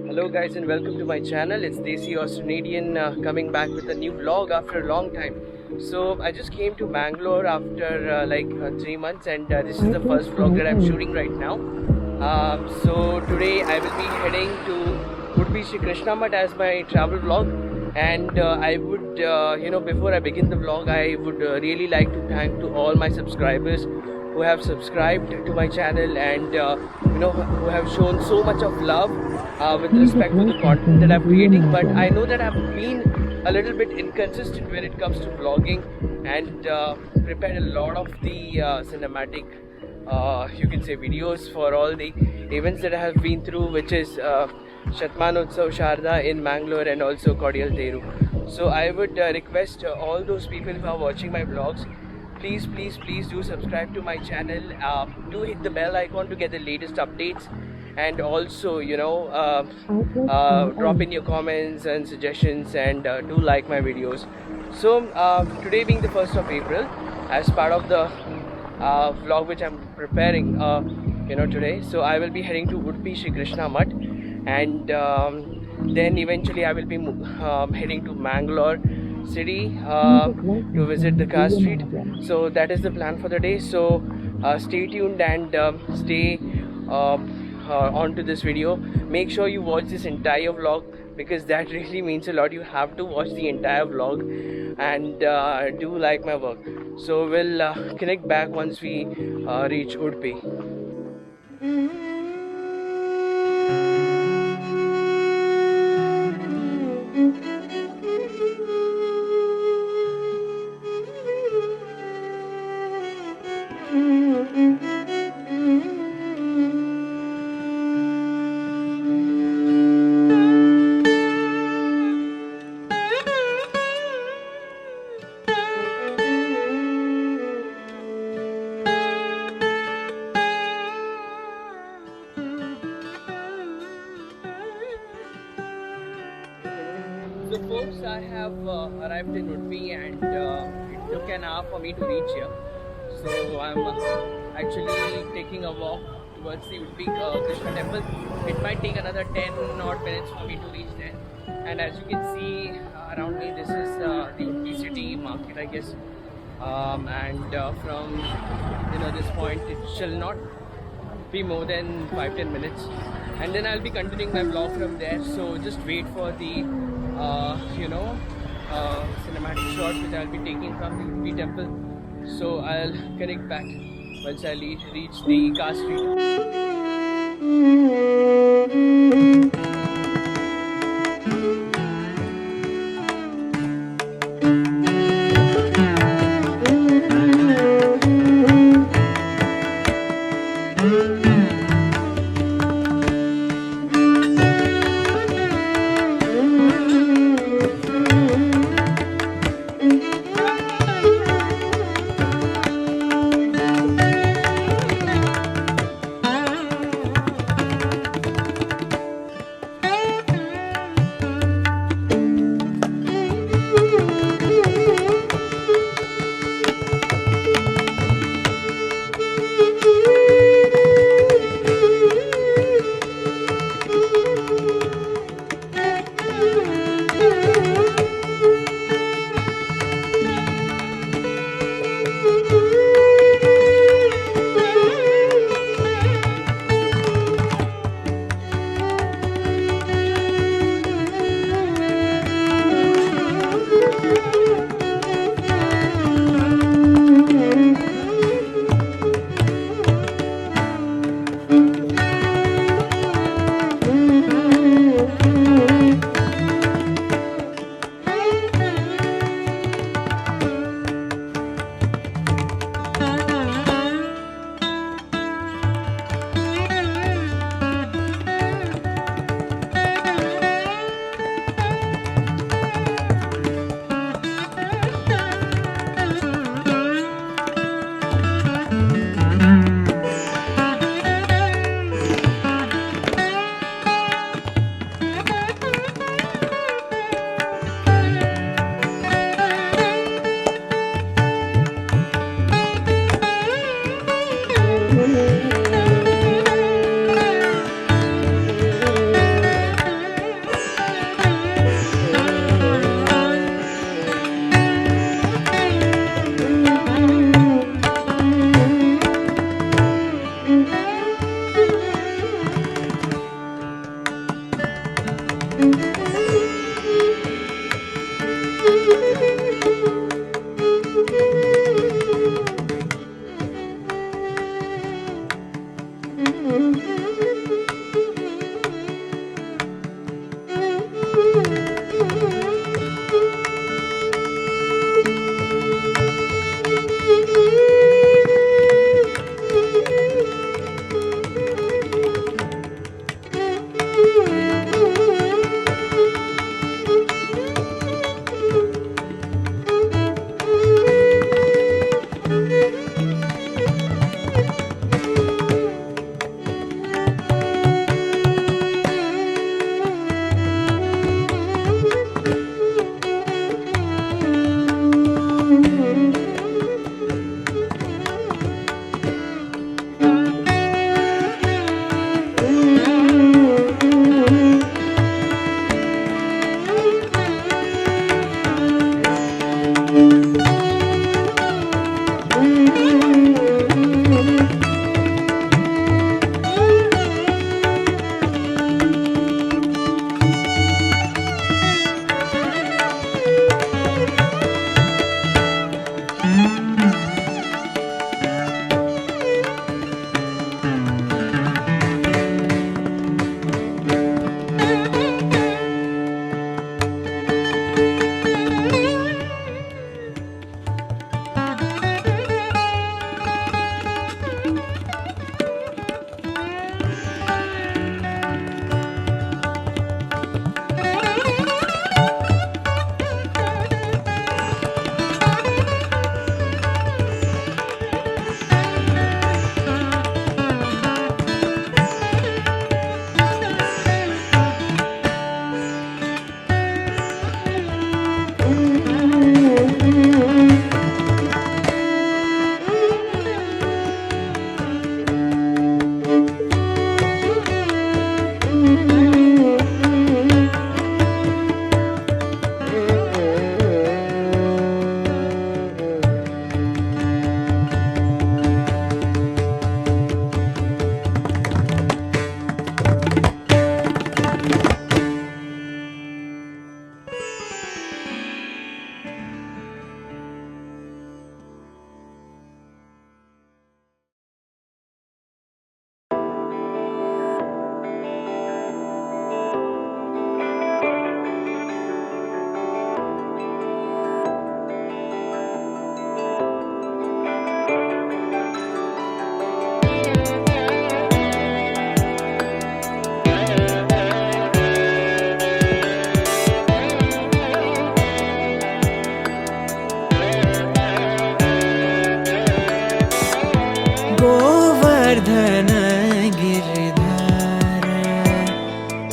Hello guys and welcome to my channel. It's Desi Australian coming back with a new vlog after a long time. So I just came to Bangalore after 3 months and this is the first vlog that I'm shooting right now. So today I will be heading to Udupi Shri Krishna Math as my travel vlog, and I would before I begin the vlog I would really like to thank to all my subscribers who have subscribed to my channel and who have shown so much of love with respect to the content that I'm creating. But I know that I've been a little bit inconsistent when it comes to vlogging and prepared a lot of the cinematic you can say videos for all the events that I have been through, which is Shatmanotsav Sharda in Mangalore and also Cordial Teru. So I would request all those people who are watching my vlogs, please do subscribe to my channel, do hit the bell icon to get the latest updates, and also drop in your comments and suggestions, and do like my videos. So today being the 1st of April, as part of the vlog which I'm preparing today, so I will be heading to Udupi Shri Krishna Math, and then eventually I will be heading to Mangalore city to visit the car street. So that is the plan for the day. So stay tuned and stay on to this video. Make sure you watch this entire vlog because that really means a lot. You have to watch the entire vlog and do like my work. So we'll connect back once we reach Udupi. So folks, I have arrived in Udupi and it took an hour for me to reach here. So I'm actually taking a walk towards the Udupi Krishna temple. It might take another 10 odd minutes for me to reach there. And as you can see around me, this is the Udupi city market, I guess. And from this point, it shall not be more than 5-10 minutes, and then I'll be continuing my vlog from there. So just wait for the cinematic shots which I'll be taking from the Udupi temple. So I'll connect back once I reach the car street.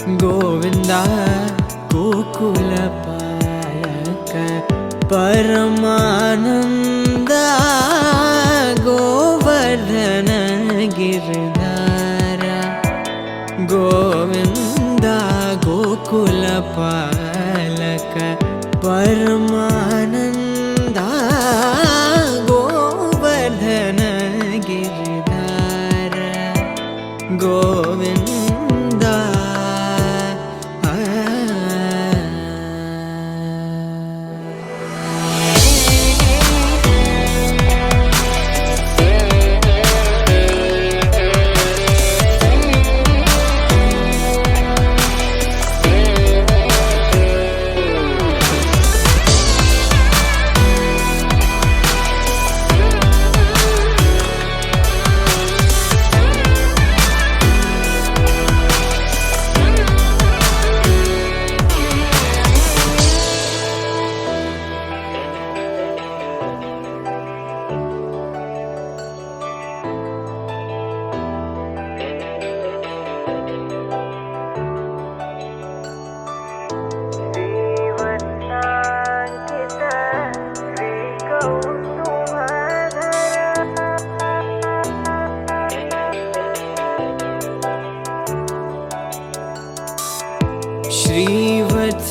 Govind गोकुलपालक परमानन्द गोवर्धन गिरधार गोविन्द गोकुलपालक परमानन्द गोवर्धन गिरधार गोविन्द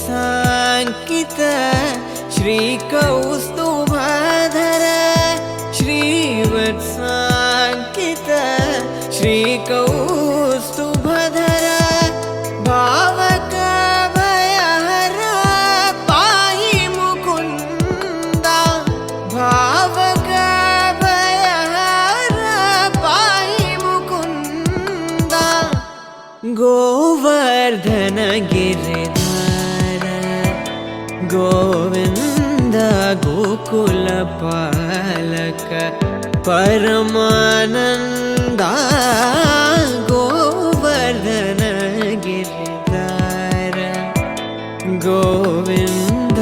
श्रीवत्साङ्कित श्रीकौस्तुभधर श्रीवत्साङ्कित श्रीकौस्तुभधर भावक भयहर पाहि मुकुन्द भावक भयहर पाहि मुकुन्द गोवर्धन गिरिधार गोविन्द गोकुलपालक परमानन्द गोवर्धन गिरिधार गोविन्द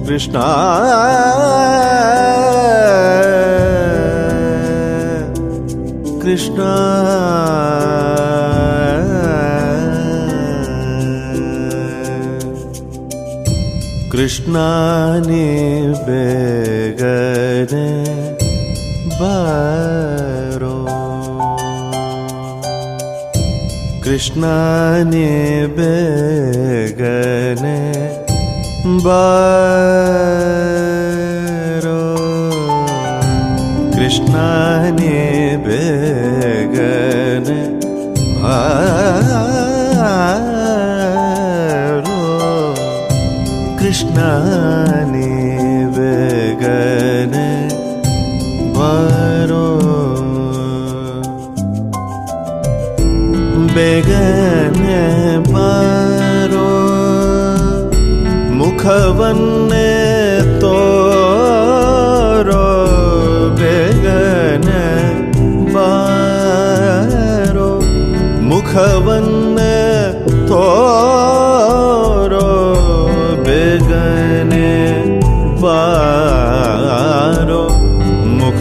कृष्णा कृष्णा कृष्णा ने बेगने बारो कृष्णा ने बेगने बारो कृष्णा ने बेगने बारो कृष्णा ने बेगने बारो बेगने बारो मुखवन्ने तोरो बेगने बारो मुखवन्ने तोरो बेगने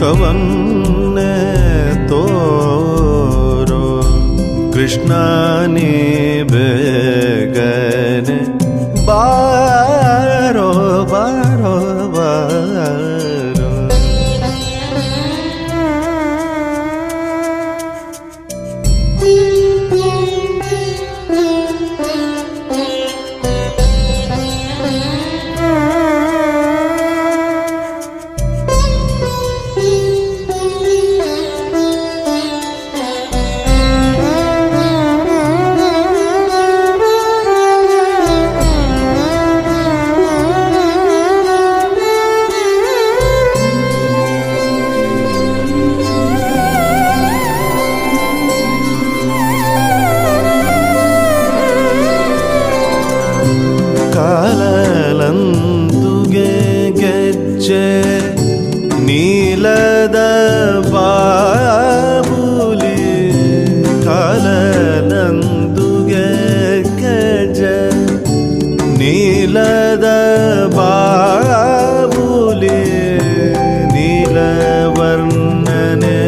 ಮುಖವನ್ನೇ ತೋರೋ ಕೃಷ್ಣ ನೀ ಬೇಗನೆ ಬಾರೋ ಬಾರೋ ಬಾರೋ ಕಾಲಲಂದುಗೆ ಗೆಜ್ಜೆ ನೀಲದ ಬಾಬುಲಿ ಕಾಲಲಂದುಗೆ ಗೆಜ್ಜೆ ನೀಲದ ಬಾಬುಲಿ ನೀಲವರ್ಣನೆ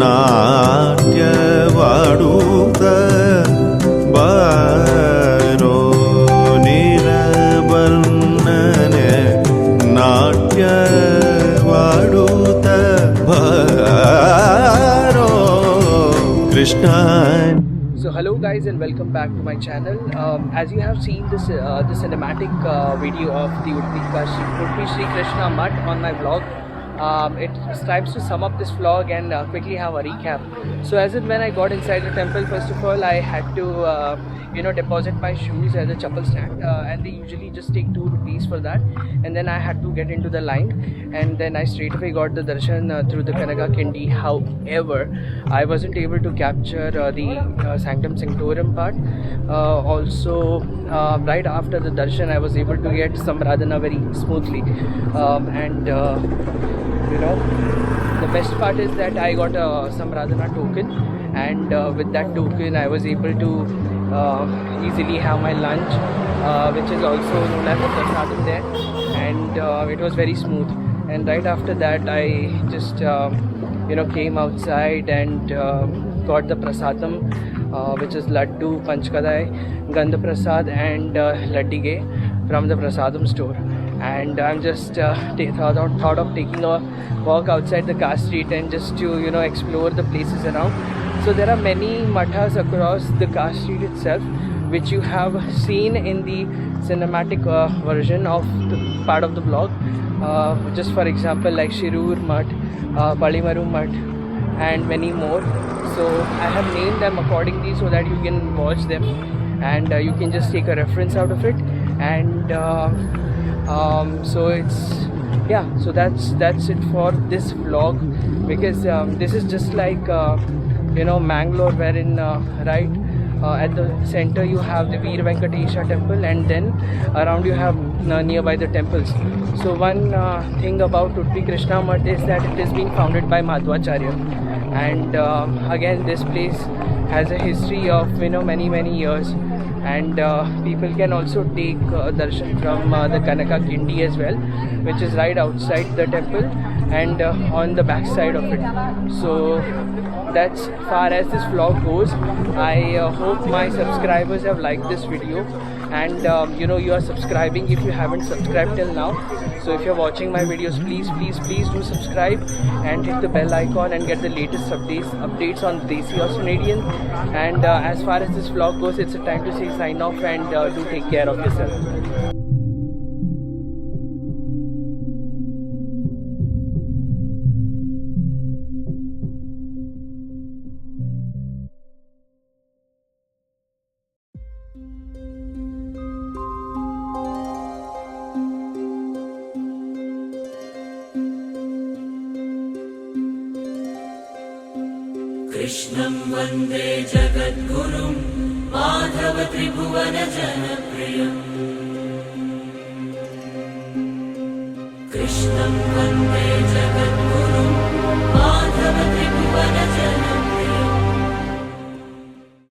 ನಾಟ್ಯವಾಡುತ್ತ ಬಾರೋ ನೀಲವರ್ಣನೆ ನಾಟ್ಯವಾಡುತ್ತ ಬಾರೋ Krishna. So hello guys and welcome back to my channel. As you have seen this the cinematic video of the Udupi Sri Krishna Mutt on my vlog. It strives to sum up this vlog and quickly have a recap. So as in when I got inside the temple, first of all I had to deposit my shoes at the chappal stand, and they usually just take 2 rupees for that, and then I had to get into the line, and then I straight away got the darshan through the Kanaka Kindi. However, I wasn't able to capture the Sanctum Sanctorum part. Also, right after the darshan I was able to get Samradhana very smoothly, and the best part is that I got a Samradhana token, and with that token I was able to easily have my lunch, which is also known as the prasadam there, and it was very smooth. And right after that I just came outside and got the prasadam, which is laddu, panchkadai, gandha prasad and laddige from the prasadam store. And I'm just thought of taking a walk outside the car street and just to explore the places around. So there are many mathas across the car street itself, which you have seen in the cinematic version of the part of the vlog. Just for example, like Shirur Mutt, Palimaru Mutt, and many more. So I have named them accordingly so that you can watch them and you can just take a reference out of it. And so it's so that's it for this vlog, because this is just like Mangalore, wherein right at the center you have the Veer Venkatesha temple, and then around you have nearby the temples. So one thing about Udupi Krishna Mutt is that it is being founded by Madhvacharya, and again this place has a history of many years, and people can also take darshan from the Kanaka Kindi as well, which is right outside the temple and on the back side of it. So that's far as this vlog goes. I hope my subscribers have liked this video, and you are subscribing if you haven't subscribed till now. So if you're watching my videos, please do subscribe and hit the bell icon and get the latest updates on Desi or Canadian. And as far as this vlog goes, it's a time to say sign off, and do take care of yourself. कृष्णं वन्दे जगद्गुरुं माधव त्रिभुवन जनप्रियम् कृष्णं वन्दे